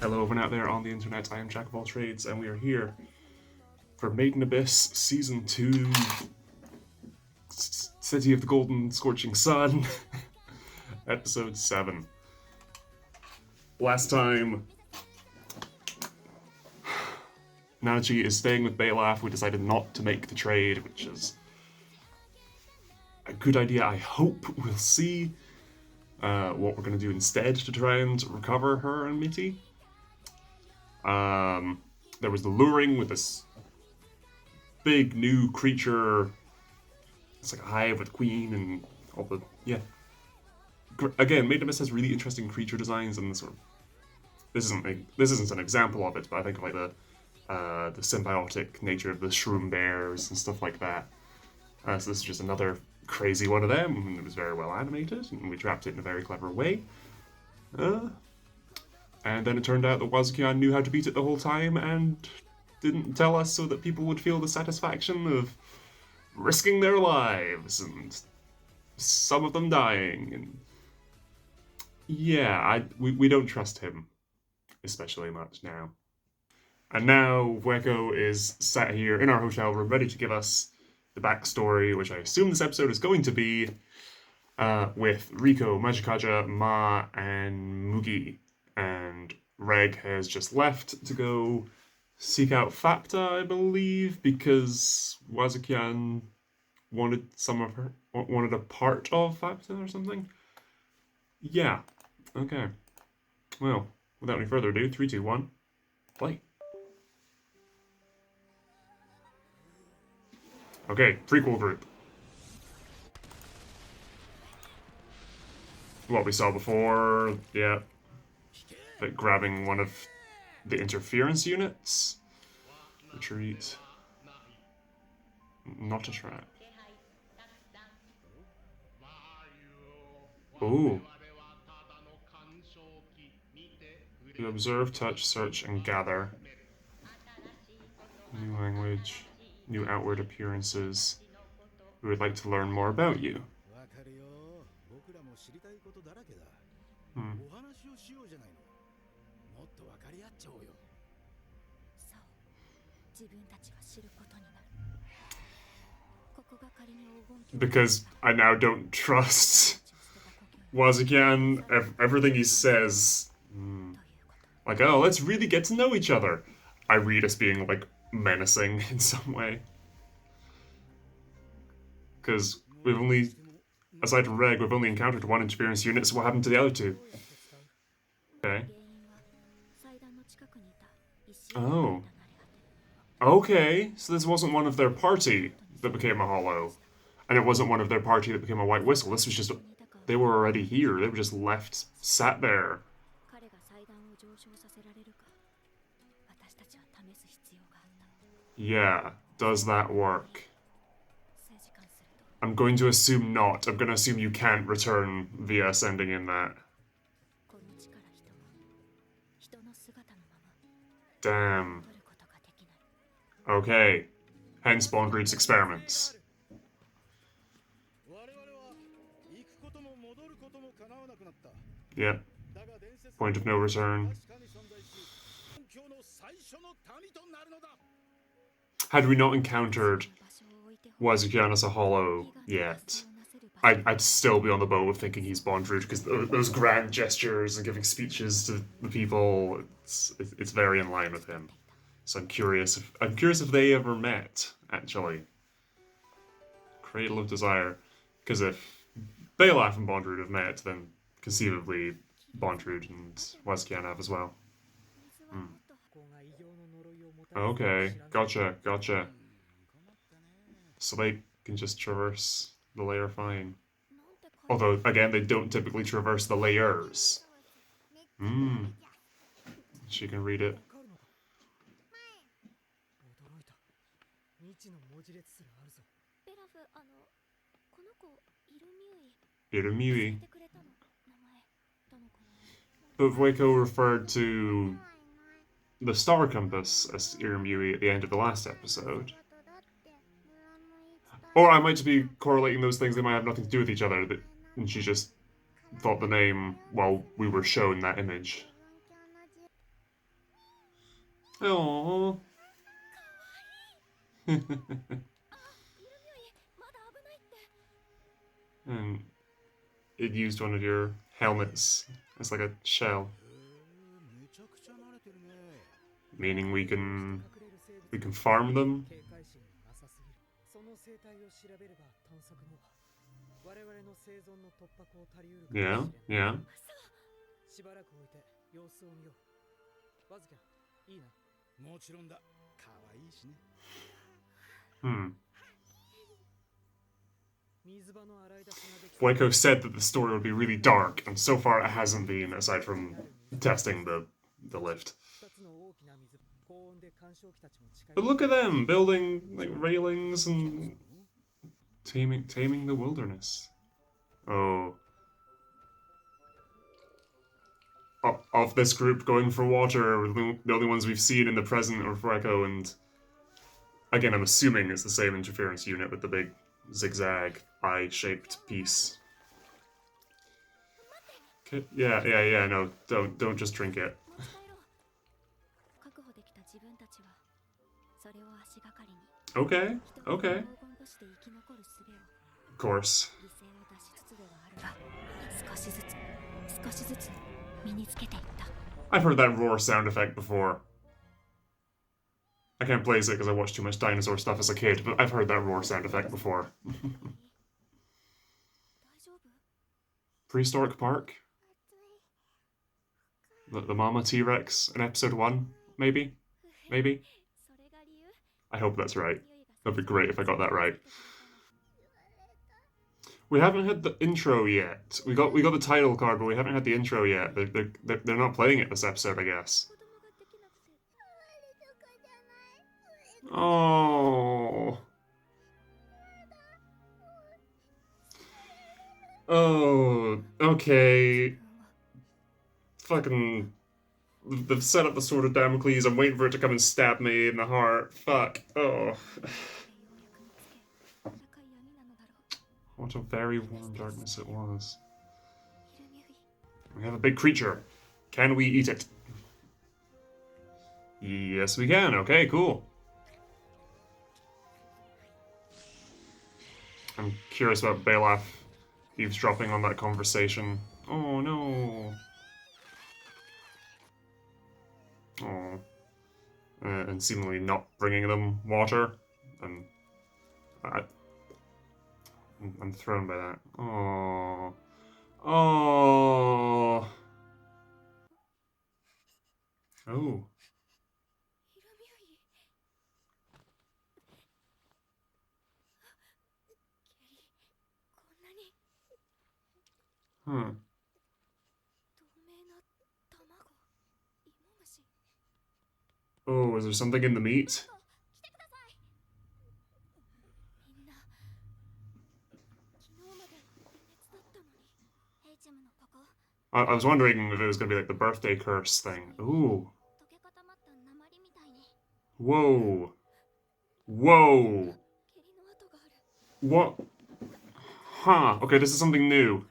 Hello everyone out there on the internet, I am Jack of all trades, and we are here for Maiden Abyss Season 2, City of the Golden Scorching Sun, Episode 7. Last time, Katachi is staying with Balaf. We decided not to make the trade, which is a good idea. I hope we'll see what we're going to do instead to try and recover her and Mitty. There was the luring with this big new creature. It's like a hive with queen and all the Again, Maiden Abyss has really interesting creature designs, and this isn't an example of it, but I think of like the symbiotic nature of the shroom bears and stuff like that. So this is just another crazy one of them, and it was very well animated, and we trapped it in a very clever way. And then it turned out that Wazukian knew how to beat it the whole time and didn't tell us so that people would feel the satisfaction of risking their lives and some of them dying. And yeah, we don't trust him especially much now. And now Weko is sat here in our hotel room ready to give us the backstory, which I assume this episode is going to be, with Riko, Majikaja, Ma, and Mugi. And Reg has just left to go seek out Fapta, I believe, because Wazukian wanted a part of Fapta or something. Yeah. Okay. Well, without any further ado, 3, 2, 1, play. Okay, prequel group. What we saw before, yeah. Like grabbing one of the interference units. Retreat. Not a trap. Ooh. You observe, touch, search, and gather. New language. New outward appearances. We would like to learn more about you. Because I now don't trust Wazukian. Everything he says, like, oh, let's really get to know each other, I read as being like menacing in some way. Because we've only, aside from Reg, we've only encountered one interference unit, so what happened to the other two? Okay. Oh. Okay, so this wasn't one of their party that became a hollow. And it wasn't one of their party that became a white whistle. This was just, they were already here. They were just left, sat there. Yeah, does that work? I'm going to assume not. I'm going to assume you can't return via sending in that. Damn. Okay. Hence Bondreed's experiments. Yep. Point of no return. Had we not encountered Wazukian as a hollow yet, I'd still be on the boat with thinking he's Bondreed, because those grand gestures and giving speeches to the people, it's very in line with him. So I'm curious if they ever met, actually. Cradle of Desire. Because if Balaf and Bondreed have met, then conceivably Bondreed and Wazukian have as well. Okay, gotcha. So they can just traverse the layer fine. Although, again, they don't typically traverse the layers. She can read it. Irumui. But Weko referred to the star compass as Irumui at the end of the last episode. Or I might be correlating those things, they might have nothing to do with each other, and she just thought the name while we were shown that image. Oh. And it used one of your helmets as like a shell, meaning we can farm them. Yeah, yeah. Hmm. Waco said that the story would be really dark, and so far it hasn't been, aside from testing the lift. But look at them building like railings and taming the wilderness. Oh, of this group going for water, the only ones we've seen in the present are Waco, and again, I'm assuming it's the same interference unit with the big zigzag eye-shaped piece. Okay. Yeah. No, don't just drink it. Okay. Okay. Of course. I've heard that roar sound effect before. I can't place it because I watched too much dinosaur stuff as a kid, but I've heard that roar sound effect before. Prehistoric Park? The Mama T-Rex in episode 1? Maybe? Maybe? I hope that's right. That'd be great if I got that right. We haven't had the intro yet. We got the title card, but we haven't had the intro yet. They're not playing it this episode, I guess. Oh. Oh. Okay. Fucking. They've set up the sword of Damocles. I'm waiting for it to come and stab me in the heart. Fuck. Oh. What a very warm darkness it was. We have a big creature. Can we eat it? Yes, we can. Okay, cool. I'm curious about Balaf eavesdropping on that conversation. Oh no. Oh. And seemingly not bringing them water. And I, I'm thrown by that. Oh. Oh. Oh. Huh. Oh, is there something in the meat? I was wondering if it was going to be like the birthday curse thing. Ooh. Whoa. Whoa. What? Huh. Okay, this is something new.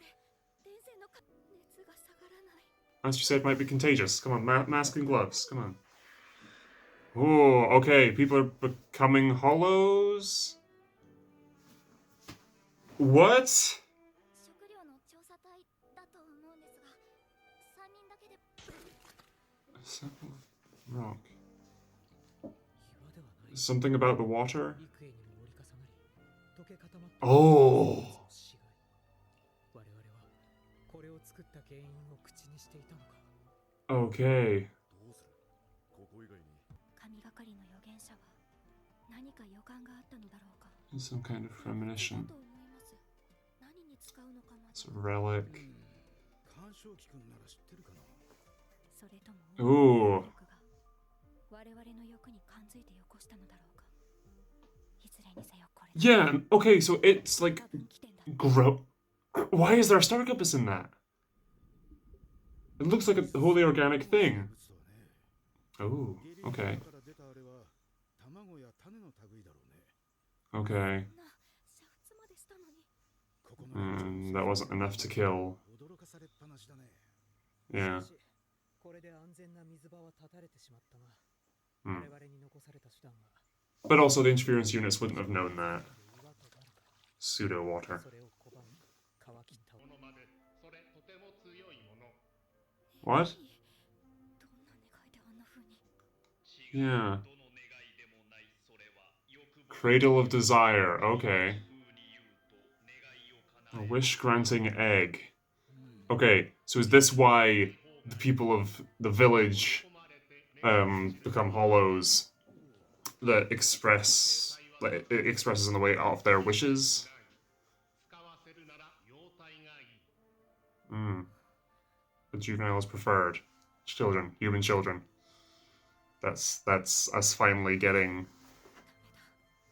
As you said, might be contagious. Come on, mask and gloves. Come on. Oh, okay. People are becoming hollows. What? A sample of rock. Something about the water? Oh. Okay. Some kind of premonition. It's a relic. Ooh. Yeah, okay, so it's like why is there a star compass in that? It looks like a wholly organic thing. Oh, okay. Okay. And that wasn't enough to kill. Yeah. Hmm. But also the interference units wouldn't have known that. Pseudo water. What? Yeah. Cradle of Desire, okay. A wish-granting egg. Okay, so is this why the people of the village become hollows that express, like, it expresses in the way of their wishes? Hmm. The juvenile is preferred. Children, human children. That's us finally getting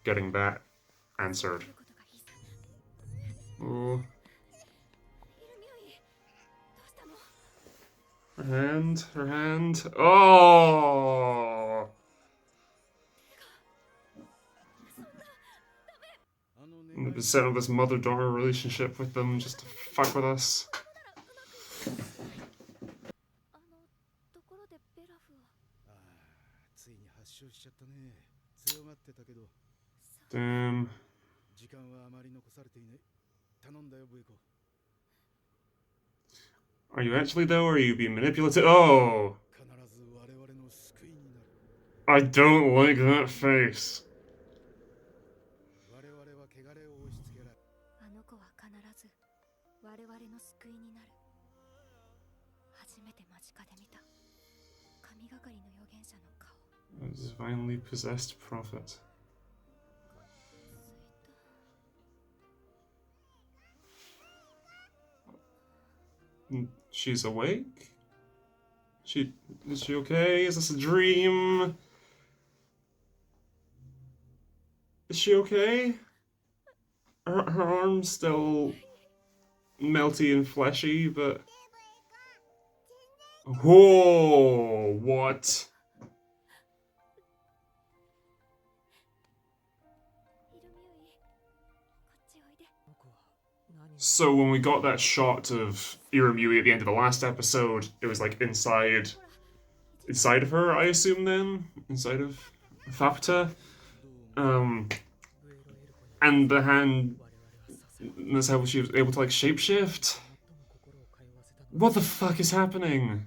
that answered. Oh. Her hand, her hand. Oh! And set up this mother-daughter relationship with them just to fuck with us. Damn. Are you actually though, or are you being manipulative? Oh! I don't like that face. A divinely possessed prophet. She's awake? Is she okay? Is this a dream? Is she okay? Her arm's still melty and fleshy, but... Whoa! What? So when we got that shot of Iramui at the end of the last episode, it was like inside of her, I assume then? Inside of Fapta? And the hand... That's how she was able to like shapeshift? What the fuck is happening?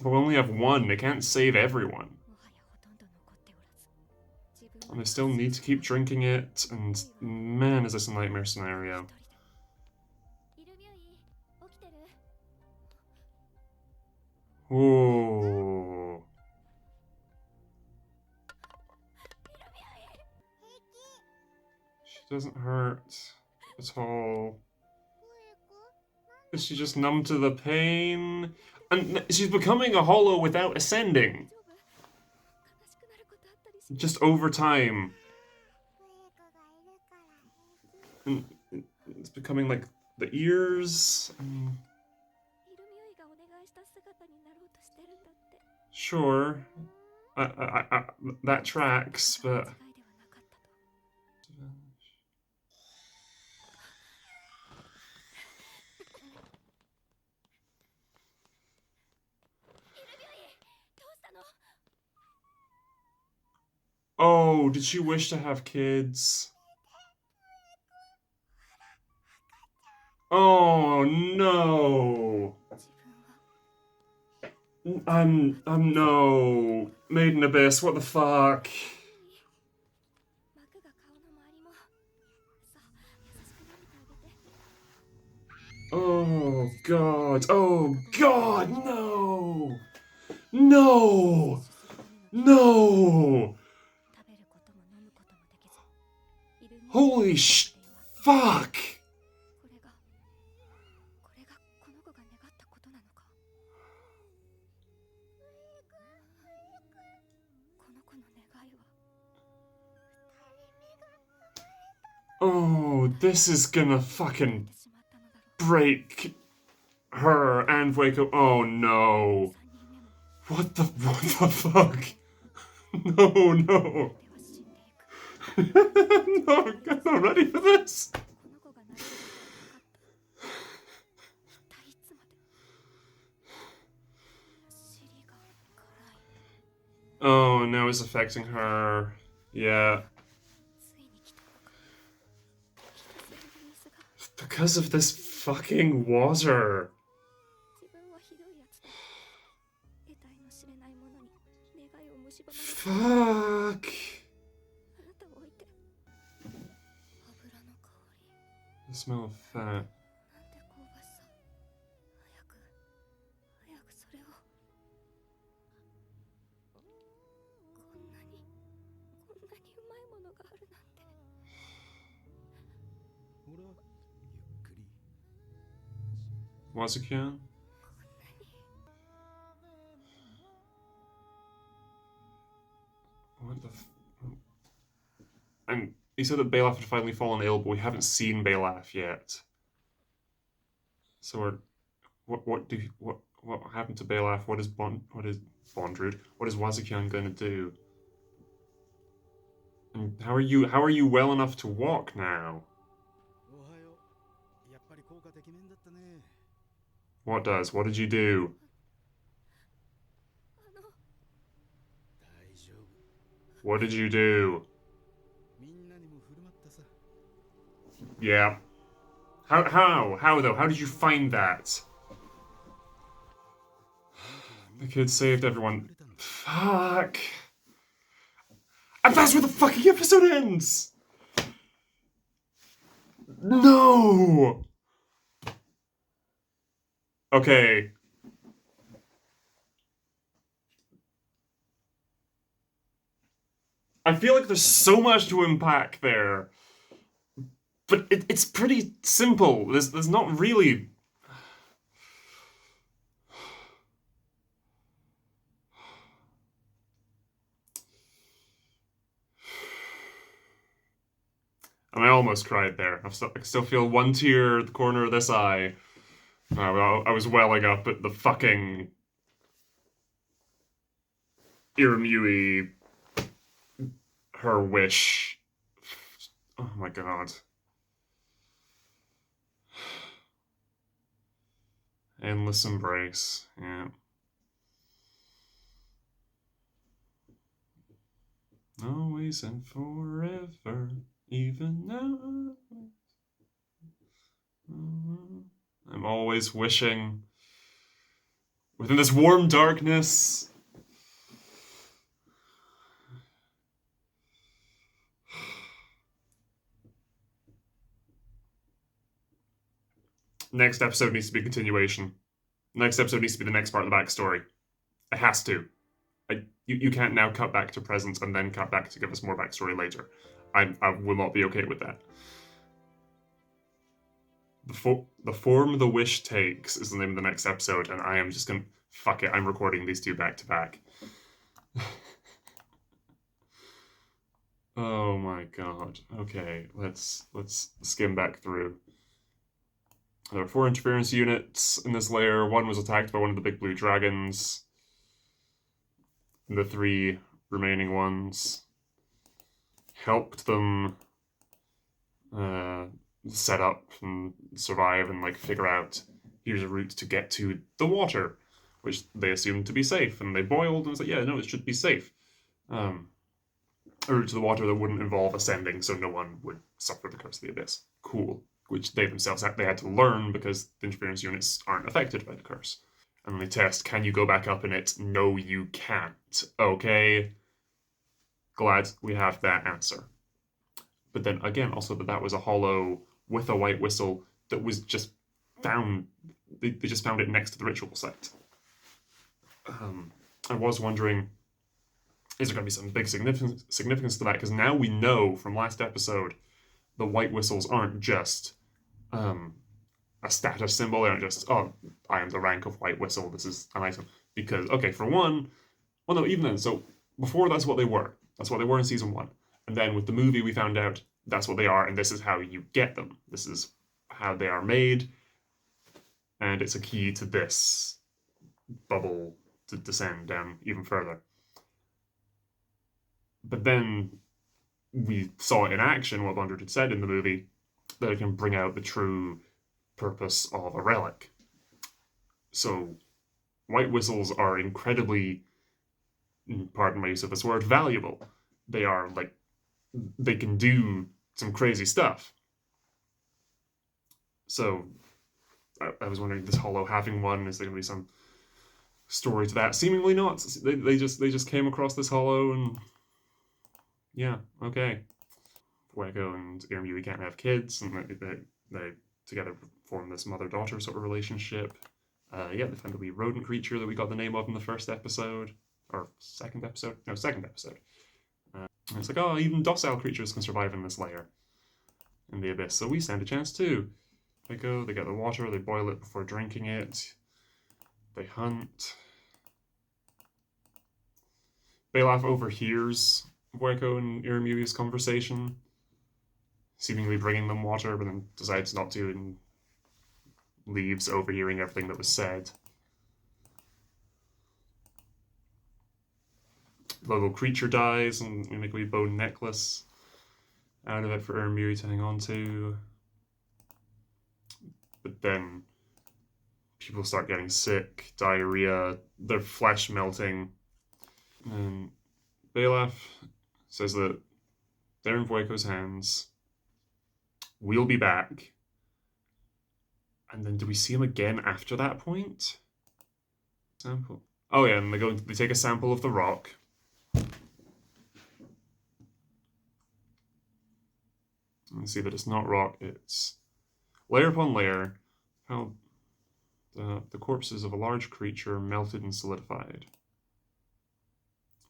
But we only have one, they can't save everyone. And they still need to keep drinking it, and man, is this a nightmare scenario. Whoa. She doesn't hurt at all. Is she just numb to the pain? And she's becoming a hollow without ascending. Just over time. And it's becoming like the ears. Sure. That tracks, but... Oh, did she wish to have kids? Oh, no. No. Maiden Abyss, what the fuck? Oh, God. Oh, God, no. No. No. Holy fuck. Oh, this is gonna fucking break her and Waco. Oh no. What the fuck? No, no. No, I'm not ready for this. Oh, no, it's affecting her. Yeah. Because of this fucking water. Fuck. The smell of fat. Wazukian? What the And he said that Balaf had finally fallen ill, but we haven't seen Balaf yet. So what happened to Balaf? What is Bondrewd? What is Wazukian gonna do? And how are you well enough to walk now? What does? What did you do? What did you do? Yeah. How though? How did you find that? The kid saved everyone. Fuck. And that's where the fucking episode ends! No! Okay. I feel like there's so much to unpack there. But it's pretty simple. There's not really... And I almost cried there. I still feel one tear at the corner of this eye. I was welling up at the fucking Irimui, her wish. Oh my god. Endless embrace. Yeah. Always and forever, even now. I'm always wishing within this warm darkness. Next episode needs to be a continuation. Next episode needs to be the next part of the backstory. It has to. You can't now cut back to present and then cut back to give us more backstory later. I will not be okay with that. The form the wish takes is the name of the next episode, and I am just gonna fuck it. I'm recording these two back to back. Oh my god. Okay, let's skim back through. There are 4 interference units in this layer. 1 was attacked by one of the big blue dragons. And the 3 remaining ones helped them set up and survive and like figure out here's a route to get to the water, which they assumed to be safe, and they boiled and was like, yeah, no, it should be safe. A route to the water that wouldn't involve ascending, so no one would suffer the curse of the abyss. Cool. Which they themselves they had to learn because the interference units aren't affected by the curse. And they test, can you go back up in it? No, you can't. Okay. Glad we have that answer. But then again, also that was a hollow with a white whistle that was just found. They just found it next to the ritual site. I was wondering, is there going to be some big significance to that? Because now we know from last episode, the white whistles aren't just a status symbol. They aren't just, oh, I am the rank of white whistle. This is an item. Because, okay, for one, well, no, even then, so before that's what they were. That's what they were in season 1. And then with the movie, we found out that's what they are, and this is how you get them. This is how they are made, and it's a key to this bubble to descend down even further. But then we saw it in action, what Bondrewd had said in the movie, that it can bring out the true purpose of a relic. So white whistles are incredibly pardon my use of this word, valuable. They are like, they can do some crazy stuff. So I was wondering, this hollow having one, is there going to be some story to that? Seemingly not. They just came across this hollow and yeah, okay. Fuego and Irumyuui can't have kids, and they together form this mother-daughter sort of relationship. Yeah, they find the wee rodent creature that we got the name of in the first episode, or second episode? No, second episode. And it's like, oh, even docile creatures can survive in this layer, in the abyss, so we stand a chance too. They go, they get the water, they boil it before drinking it, they hunt. Belaf overhears Fuego and Irumyuui's conversation, seemingly bringing them water, but then decides not to and leaves, overhearing everything that was said. The little creature dies, and we make a wee bone necklace out of it for Irumyuui to hang on to. But then people start getting sick, diarrhea, their flesh melting. And Belaf says that they're in Fuego's hands. We'll be back. And then do we see him again after that point? Sample. Oh yeah, and they take a sample of the rock. And see that it's not rock, it's layer upon layer. How the corpses of a large creature melted and solidified.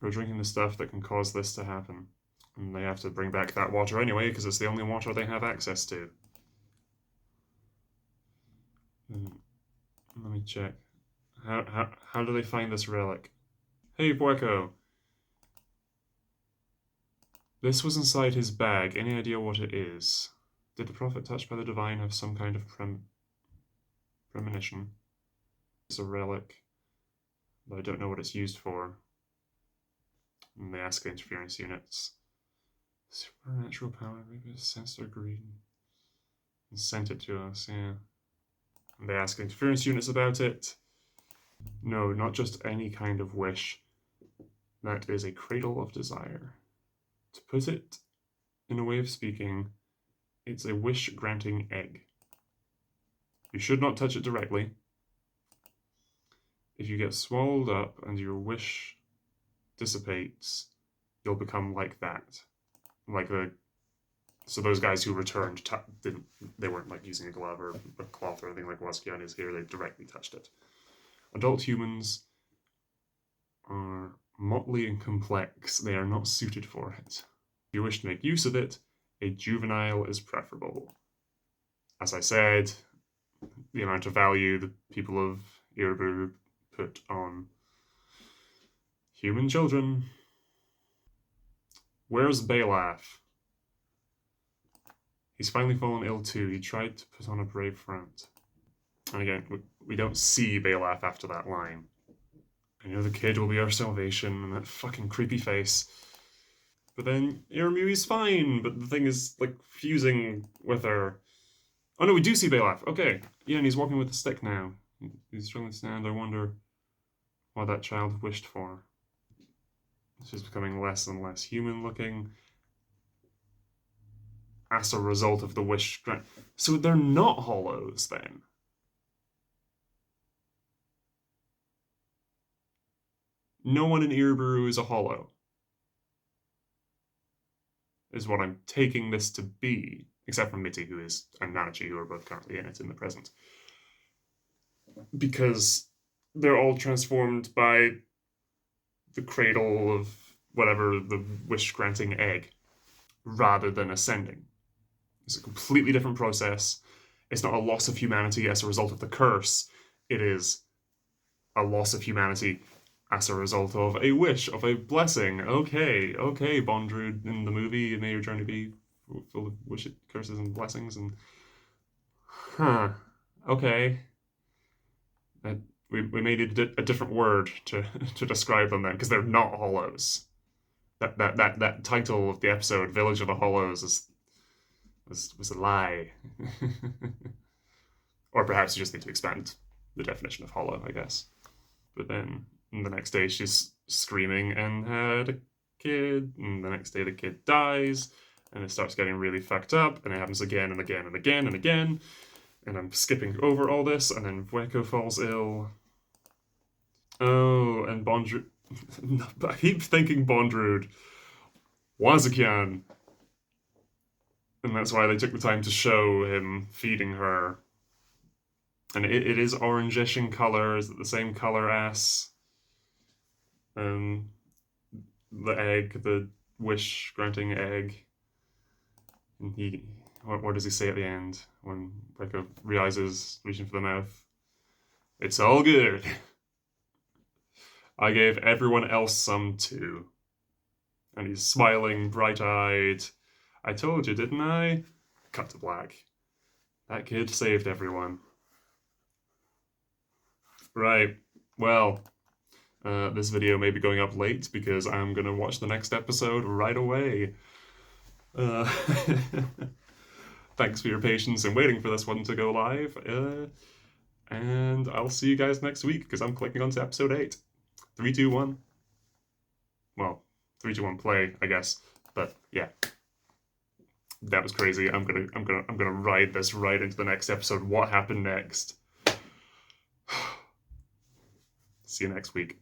We're drinking the stuff that can cause this to happen. And they have to bring back that water anyway, because it's the only water they have access to. Let me check. How do they find this relic? Hey, Fuego. This was inside his bag. Any idea what it is? Did the prophet touched by the divine have some kind of premonition? It's a relic, but I don't know what it's used for. And they ask the interference units. Supernatural power, maybe it sensed our greed and sent it to us, yeah. And they ask interference units about it. No, not just any kind of wish. That is a cradle of desire. To put it in a way of speaking, it's a wish-granting egg. You should not touch it directly. If you get swallowed up and your wish dissipates, you'll become like that. Like so those guys who returned they weren't like using a glove or a cloth or anything like Waskian is here. They directly touched it. Adult humans are motley and complex. They are not suited for it. If you wish to make use of it, a juvenile is preferable. As I said, the amount of value the people of Iruburu put on human children. Where's Belaf? He's finally fallen ill too. He tried to put on a brave front. And again, we don't see Belaf after that line. I know the kid will be our salvation, and that fucking creepy face. But then Irumyuui's fine, but the thing is, like, fusing with her. Oh no, we do see Belaf. Okay. Yeah, and he's walking with a stick now. He's struggling to stand. I wonder what that child wished for. She's becoming less and less human looking as a result of the wish grant. So they're not hollows then. No one in Iruburu is a hollow, is what I'm taking this to be, except for Mitty, who is, and Nanachi, who are both currently in it in the present. Because they're all transformed by the cradle of whatever, the wish-granting egg, rather than ascending. It's a completely different process. It's not a loss of humanity as a result of the curse. It is a loss of humanity as a result of a wish, of a blessing. Okay, Bondrewd in the movie, may your journey be full of wishes, curses, and blessings, and... Okay. We made a different word to describe them then, because they're not hollows. That title of the episode, Village of the Hollows, was a lie. Or perhaps you just need to expand the definition of hollow, I guess. But then the next day she's screaming and had a kid, and the next day the kid dies, and it starts getting really fucked up, and it happens again and again and again and again, and I'm skipping over all this, and then Weko falls ill. Oh, and Bondru... I keep thinking Bondrewd. Wazakyan. And that's why they took the time to show him feeding her. And it is orangish in colour. Is it the same colour as the egg, the wish-granting egg? And what does he say at the end when Weko realizes, reaching for the mouth? It's all good. I gave everyone else some too. And he's smiling, bright-eyed. I told you, didn't I? Cut to black. That kid saved everyone. Right. Well, this video may be going up late because I'm going to watch the next episode right away. Thanks for your patience in waiting for this one to go live. And I'll see you guys next week because I'm clicking on to episode 8. 3, 2, 1. Well, 3, 2, 1 play, I guess. But yeah. That was crazy. I'm gonna ride this right into the next episode. What happened next? See you next week.